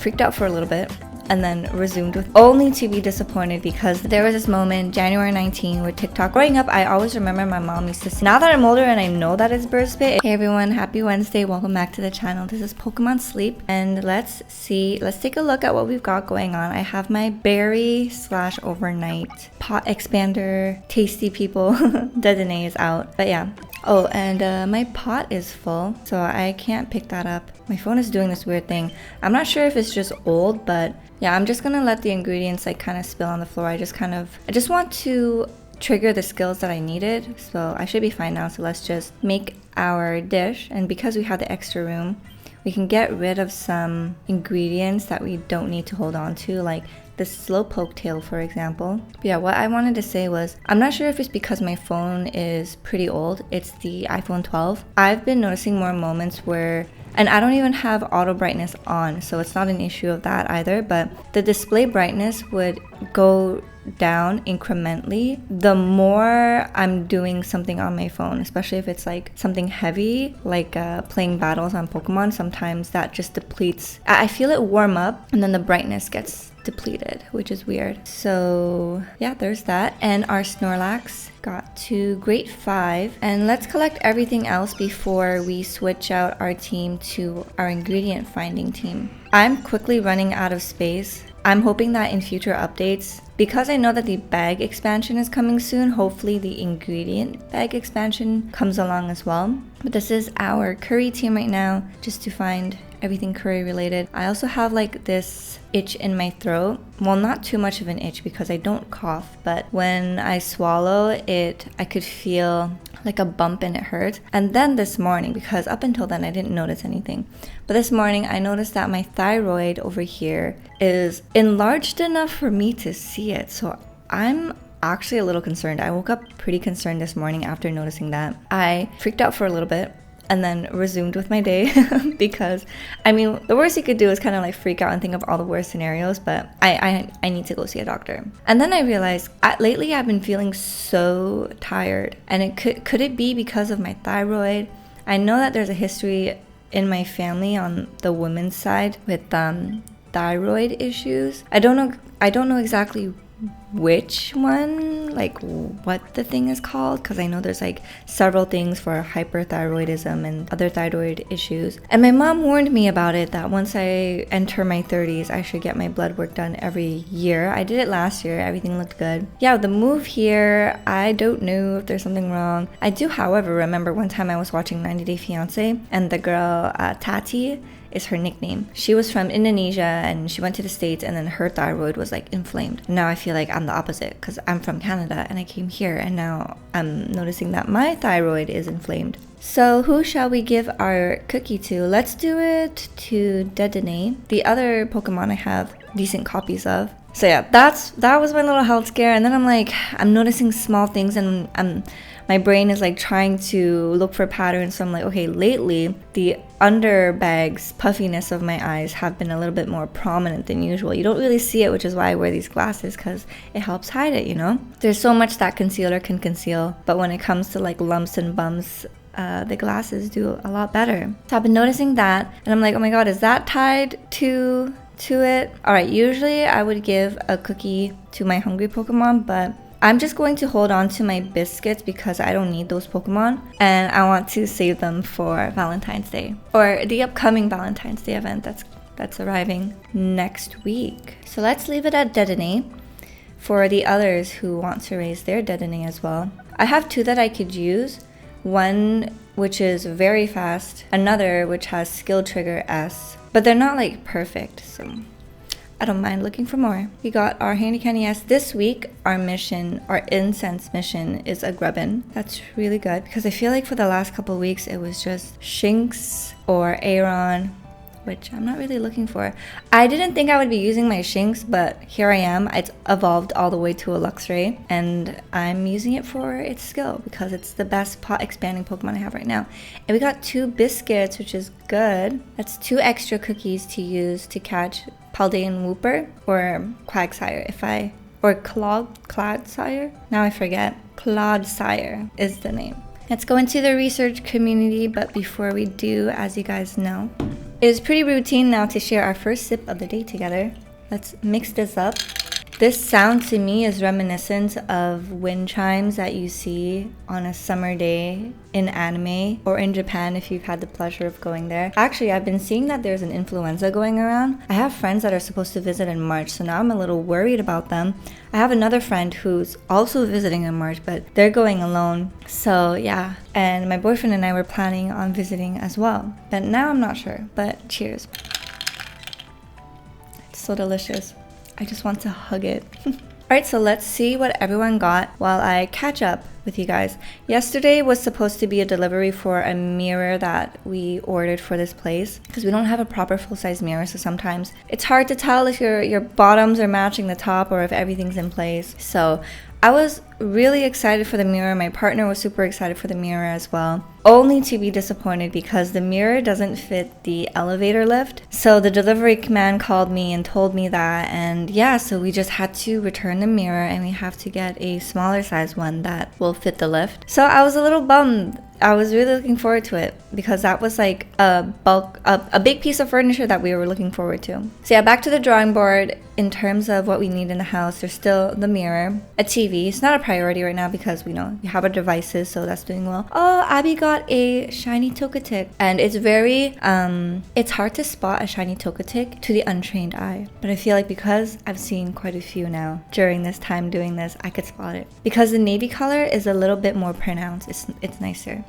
freaked out for a little bit, and then resumed with only to be disappointed because there was this moment, January 19, with TikTok. Growing up, I always remember my mom used to say, now that I'm older and I know that it's bird spit. Hey everyone, happy Wednesday, welcome back to the channel. This is Pokemon Sleep, and let's take a look at what we've got going on. I have my berry / overnight pot expander, tasty people, Dedenne is out, but yeah. Oh, and my pot is full, so I can't pick that up. My phone is doing this weird thing. I'm not sure if it's just old, but yeah, I'm just gonna let the ingredients like kind of spill on the floor. I just want to trigger the skills that I needed, so I should be fine now. So let's just make our dish, and because we have the extra room, we can get rid of some ingredients that we don't need to hold on to, like the slowpoke tail, for example. But yeah, what I wanted to say was, I'm not sure if it's because my phone is pretty old. It's the iPhone 12. I've been noticing more moments where, and I don't even have auto brightness on, so it's not an issue of that either, but the display brightness would go down incrementally the more I'm doing something on my phone, especially if it's like something heavy, like playing battles on Pokemon. Sometimes that just depletes. I feel it warm up and then the brightness gets depleted, which is weird. So yeah, there's that. And our Snorlax got to grade 5, and let's collect everything else before we switch out our team to our ingredient finding team. I'm quickly running out of space. I'm hoping that in future updates, because I know that the bag expansion is coming soon, hopefully the ingredient bag expansion comes along as well. But this is our curry team right now, just to find everything curry related. I also have like this itch in my throat. Well, not too much of an itch because I don't cough, but when I swallow it, I could feel like a bump and it hurts. And then this morning, because up until then I didn't notice anything, but this morning I noticed that my thyroid over here is enlarged enough for me to see it. So I'm actually a little concerned. I woke up pretty concerned this morning after noticing that. I freaked out for a little bit and then resumed with my day because I mean, the worst you could do is kind of like freak out and think of all the worst scenarios, but I need to go see a doctor. And then I realized lately I've been feeling so tired, and it could it be because of my thyroid? I know that there's a history in my family on the women's side with thyroid issues. I don't know exactly which one, like what the thing is called, because I know there's like several things for hyperthyroidism and other thyroid issues. And my mom warned me about it, that once I enter my 30s I should get my blood work done every year. I did it last year, everything looked good. Yeah, the move here, I don't know if there's something wrong. I do, however, remember one time I was watching 90 Day Fiancé, and the girl Tati is her nickname. She was from Indonesia and she went to the States, and then her thyroid was like inflamed. Now I feel like I'm the opposite because I'm from Canada and I came here, and now I'm noticing that my thyroid is inflamed. So who shall we give our cookie to? Let's do it to Dedenne, the other Pokemon I have decent copies of. So yeah, that was my little health scare. And then I'm noticing small things, and my brain is like trying to look for patterns. So I'm like, okay, lately the underbags puffiness of my eyes have been a little bit more prominent than usual. You don't really see it, which is why I wear these glasses, because it helps hide it, you know? There's so much that concealer can conceal, but when it comes to like lumps and bumps, the glasses do a lot better. So I've been noticing that, and I'm like, oh my god, is that tied to it? Alright, usually I would give a cookie to my hungry Pokemon, but I'm just going to hold on to my biscuits because I don't need those Pokemon, and I want to save them for Valentine's Day, or the upcoming Valentine's Day event that's arriving next week. So let's leave it at Dedenne for the others who want to raise their Dedenne as well. I have 2 that I could use. One which is very fast, another which has skill trigger S, but they're not like perfect, so I don't mind looking for more. We got our Handy Candy S. This week, our incense mission is a Grubbin. That's really good because I feel like for the last couple of weeks, it was just Shinx or Aeron, which I'm not really looking for. I didn't think I would be using my Shinx, but here I am. It's evolved all the way to a Luxray, and I'm using it for its skill because it's the best pot expanding Pokemon I have right now. And we got 2 biscuits, which is good. That's 2 extra cookies to use to catch Paldean Wooper or Quagsire, or Clodsire? Now I forget. Clodsire is the name. Let's go into the research community, but before we do, as you guys know, It is pretty routine now to share our first sip of the day together. Let's mix this up. This sound to me is reminiscent of wind chimes that you see on a summer day in anime or in Japan if you've had the pleasure of going there. Actually, I've been seeing that there's an influenza going around. I have friends that are supposed to visit in March, so now I'm a little worried about them. I have another friend who's also visiting in March, but they're going alone. So yeah, and my boyfriend and I were planning on visiting as well. But now I'm not sure, but cheers. It's so delicious. I just want to hug it. Alright, so let's see what everyone got while I catch up with you guys. Yesterday was supposed to be a delivery for a mirror that we ordered for this place because we don't have a proper full-size mirror, so sometimes it's hard to tell if your bottoms are matching the top or if everything's in place. So I was really excited for the mirror. My partner was super excited for the mirror as well. Only to be disappointed because the mirror doesn't fit the elevator lift. So the delivery man called me and told me that, and yeah, so we just had to return the mirror and we have to get a smaller size one that will fit the lift. So I was a little bummed. I was really looking forward to it because that was like a big piece of furniture that we were looking forward to. So yeah, back to the drawing board. In terms of what we need in the house, there's still the mirror, a TV. It's not a priority right now because we know we have our devices, so that's doing well. Oh, Abby got a shiny Togetic, and it's very it's hard to spot a shiny Togetic to the untrained eye, but I feel like because I've seen quite a few now during this time doing this, I could spot it because the navy color is a little bit more pronounced. It's nicer.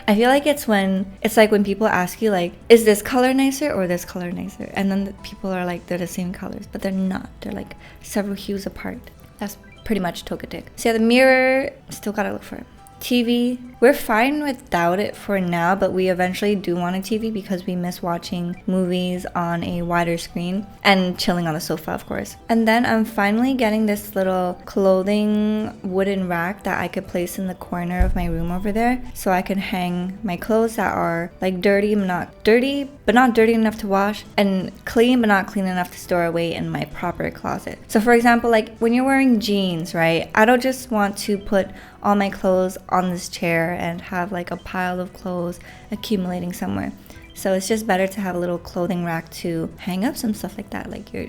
I feel like it's like when people ask you like, is this color nicer or this color nicer? And then the people are like, they're the same colors, but they're not. They're like several hues apart. That's pretty much Togetic. So yeah, the mirror, still gotta look for it. TV, we're fine without it for now, but we eventually do want a TV because we miss watching movies on a wider screen and chilling on the sofa, of course. And then I'm finally getting this little clothing wooden rack that I could place in the corner of my room over there, so I can hang my clothes that are like dirty but not dirty enough to wash, and clean but not clean enough to store away in my proper closet. So for example, like when you're wearing jeans, right? I don't just want to put all my clothes on this chair and have like a pile of clothes accumulating somewhere. So it's just better to have a little clothing rack to hang up some stuff like that, like your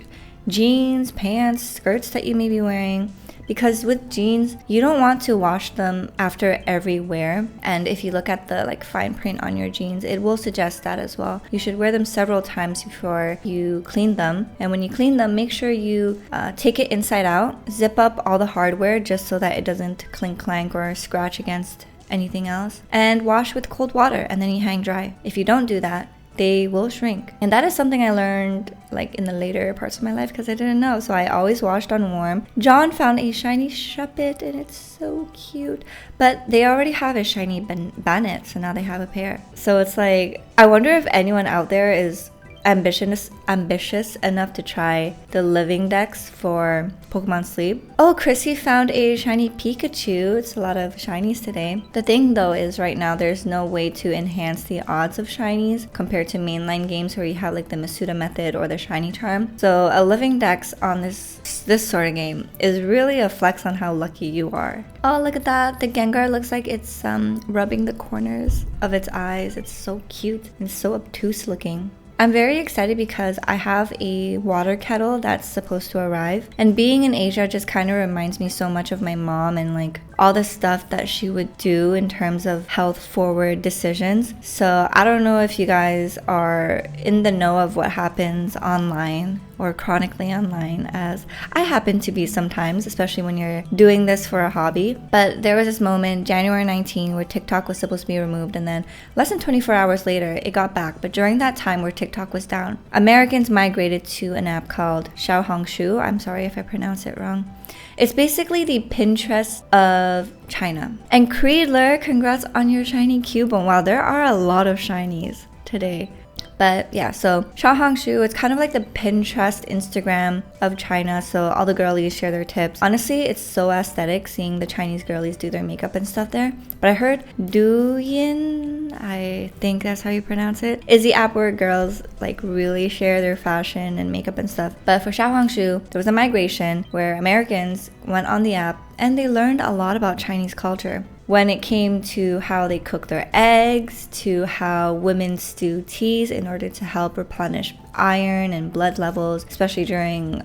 jeans, pants, skirts that you may be wearing. Because with jeans, you don't want to wash them after every wear. And if you look at the like fine print on your jeans, it will suggest that as well. You should wear them several times before you clean them. And when you clean them, make sure you take it inside out, zip up all the hardware just so that it doesn't clink clank or scratch against anything else, and wash with cold water, and then you hang dry. If you don't do that, they will shrink. And that is something I learned like in the later parts of my life because I didn't know. So I always washed on warm. John found a shiny Shuppet and it's so cute. But they already have a shiny Bannet, so now they have a pair. So it's like, I wonder if anyone out there is ambitious enough to try the living decks for Pokemon Sleep. Oh, Chrissy found a shiny Pikachu. It's a lot of shinies today. The thing though is right now there's no way to enhance the odds of shinies compared to mainline games where you have like the Masuda method or the shiny charm. So a living dex on this sort of game is really a flex on how lucky you are. Oh, look at that. The Gengar looks like it's rubbing the corners of its eyes. It's so cute and so obtuse looking. I'm very excited because I have a water kettle that's supposed to arrive, and being in Asia just kind of reminds me so much of my mom and like all the stuff that she would do in terms of health forward decisions. So I don't know if you guys are in the know of what happens online or chronically online, as I happen to be sometimes, especially when you're doing this for a hobby. But there was this moment, January 19, where TikTok was supposed to be removed, and then less than 24 hours later, it got back. But during that time where TikTok was down, Americans migrated to an app called Xiaohongshu. I'm sorry if I pronounce it wrong. It's basically the Pinterest of China. And Creedler, congrats on your shiny Cubone. Wow, there are a lot of shinies today. But yeah, so Xiaohongshu, it's kind of like the Pinterest Instagram of China. So all the girlies share their tips. Honestly, it's so aesthetic seeing the Chinese girlies do their makeup and stuff there. But I heard Douyin, I think that's how you pronounce it, is the app where girls like really share their fashion and makeup and stuff. But for Xiaohongshu, there was a migration where Americans went on the app and they learned a lot about Chinese culture. when it came to how they cook their eggs, to how women stew teas in order to help replenish iron and blood levels, especially during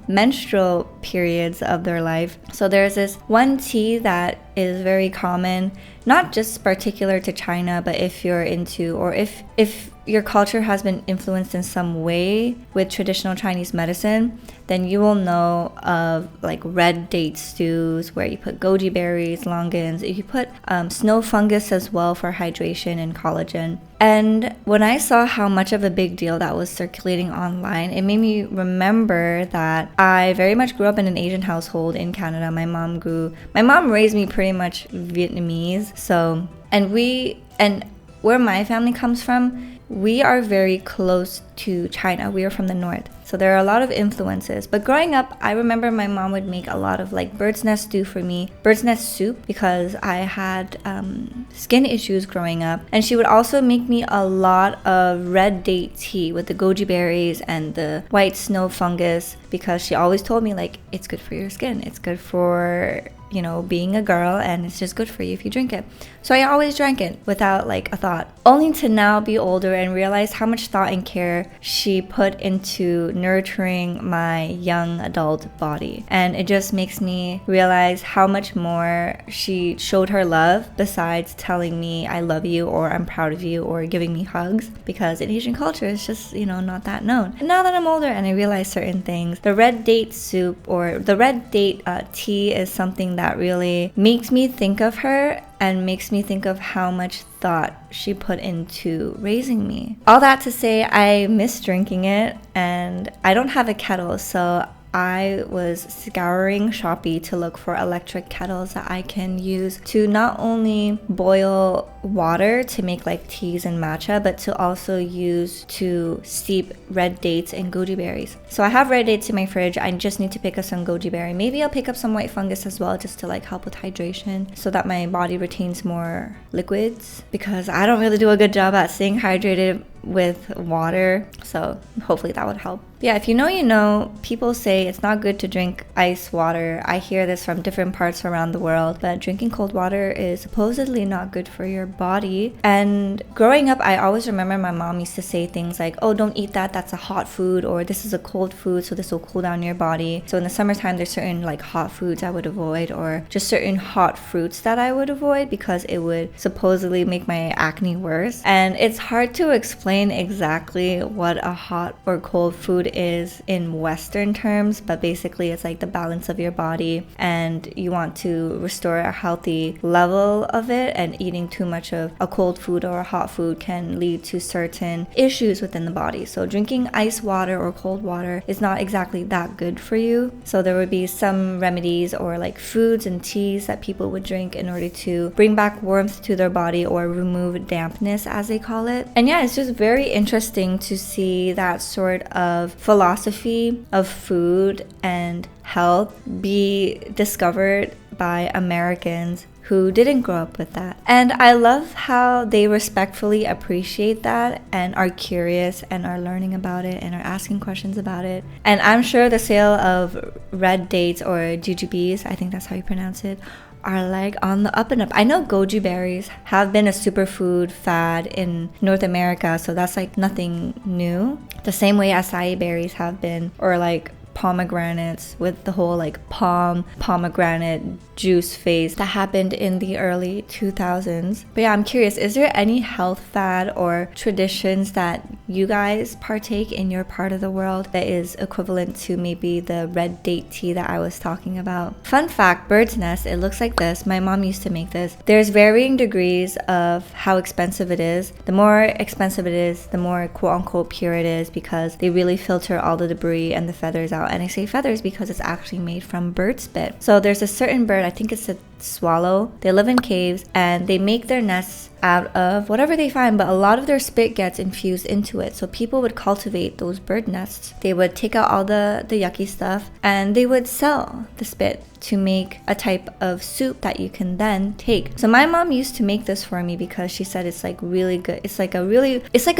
menstrual periods of their life. So there's this one tea that is very common, not just particular to China, but if you're into, or if your culture has been influenced in some way with traditional Chinese medicine, then you will know of like red date stews where you put goji berries, longans, you put snow fungus as well for hydration and collagen. And when I saw how much of a big deal that was circulating online, it made me remember that I very much grew up in an Asian household in Canada. My mom raised me pretty much Vietnamese. So, and where my family comes from, we are very close to China. We are from the north. So there are a lot of influences. But growing up, I remember my mom would make a lot of like bird's nest stew for me, bird's nest soup, because I had skin issues growing up. And she would also make me a lot of red date tea with the goji berries and the white snow fungus, because she always told me like, it's good for your skin. It's good for, being a girl, and it's just good for you if you drink it. So I always drank it without like a thought, only to now be older and realize how much thought and care she put into nurturing my young adult body. And it just makes me realize how much more she showed her love besides telling me I love you or I'm proud of you or giving me hugs, because in Asian culture it's just, not that known. And now that I'm older and I realize certain things, the red date soup or the red date tea is something that really makes me think of her and makes me think of how much thought she put into raising me. All that to say, I miss drinking it, and I don't have a kettle, so I was scouring Shopee to look for electric kettles that I can use to not only boil water to make like teas and matcha, but to also use to steep red dates and goji berries. So I have red dates in my fridge. I just need to pick up some goji berry. Maybe I'll pick up some white fungus as well, just to like help with hydration so that my body retains more liquids, because I don't really do a good job at staying hydrated with water. So hopefully that would help. Yeah, if you know, people say it's not good to drink ice water. I hear this from different parts around the world, but drinking cold water is supposedly not good for your body. And growing up, I always remember my mom used to say things like, oh, don't eat that, that's a hot food, or this is a cold food, so this will cool down your body. So in the summertime, there's certain like hot foods I would avoid, or just certain hot fruits that I would avoid because it would supposedly make my acne worse. And it's hard to explain exactly what a hot or cold food is in Western terms, but basically it's like the balance of your body, and you want to restore a healthy level of it, and eating too much of a cold food or a hot food can lead to certain issues within the body. So drinking ice water or cold water is not exactly that good for you. So there would be some remedies or like foods and teas that people would drink in order to bring back warmth to their body or remove dampness, as they call it. And yeah, it's just very interesting to see that sort of philosophy of food and health be discovered by Americans who didn't grow up with that. And I love how they respectfully appreciate that and are curious and are learning about it and are asking questions about it. And I'm sure the sale of red dates or jujubes, I think that's how you pronounce it, are like on the up and up. I know goji berries have been a superfood fad in North America, so that's like nothing new. The same way acai berries have been, or like pomegranates with the whole like pomegranate juice phase that happened in the early 2000s. But yeah, I'm curious, is there any health fad or traditions that you guys partake in your part of the world that is equivalent to maybe the red date tea that I was talking about? Fun fact, bird's nest, it looks like this. My mom used to make this. There's varying degrees of how expensive it is. The more expensive it is, the more quote unquote pure it is, because they really filter all the debris and the feathers out. And I say feathers because it's actually made from bird spit. So there's a certain bird, I think it's a swallow. They live in caves and they make their nests out of whatever they find, but a lot of their spit gets infused into it. So people would cultivate those bird nests. They would take out all the yucky stuff and they would sell the spit to make a type of soup that you can then take. So my mom used to make this for me because she said it's like really good. It's like a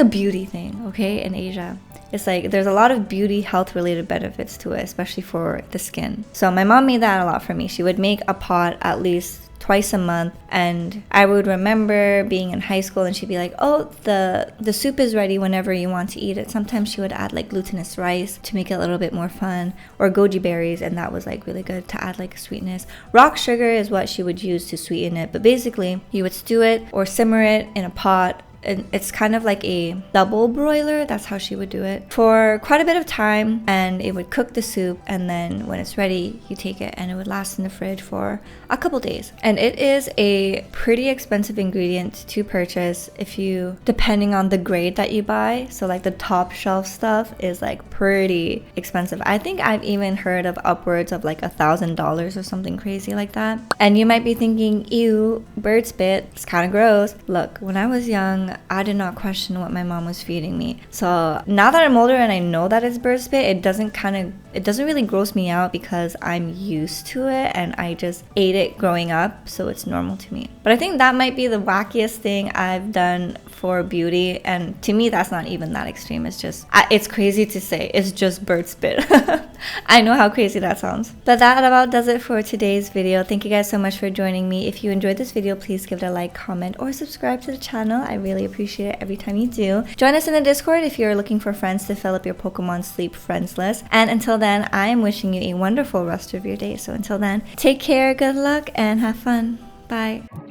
beauty thing, okay, in Asia. It's like there's a lot of beauty health related benefits to it, especially for the skin. So my mom made that a lot for me. She would make a pot at least twice a month, and I would remember being in high school and she'd be like, oh, the soup is ready whenever you want to eat it. Sometimes she would add like glutinous rice to make it a little bit more fun, or goji berries, and that was like really good to add like sweetness. Rock sugar is what she would use to sweeten it, but basically you would stew it or simmer it in a pot. And it's kind of like a double broiler. That's how she would do it for quite a bit of time, and it would cook the soup, and then when it's ready you take it and it would last in the fridge for a couple days. And it is a pretty expensive ingredient to purchase if you, depending on the grade that you buy. So like the top shelf stuff is like pretty expensive. I think I've even heard of upwards of like $1,000 or something crazy like that. And you might be thinking, ew, bird spit, it's kind of gross. Look, when I was young, I did not question what my mom was feeding me. So now that I'm older and I know that it's bird spit, it doesn't really gross me out because I'm used to it and I just ate it growing up, so it's normal to me. But I think that might be the wackiest thing I've done for beauty, and to me that's not even that extreme. It's just, it's crazy to say it's just bird spit. I know how crazy that sounds. But that about does it for today's video. Thank you guys so much for joining me. If you enjoyed this video, please give it a like, comment, or subscribe to the channel. I really appreciate it every time you do. Join us in the Discord if you're looking for friends to fill up your Pokemon Sleep friends list. And until then, I am wishing you a wonderful rest of your day. So until then, take care, good luck, and have fun. Bye.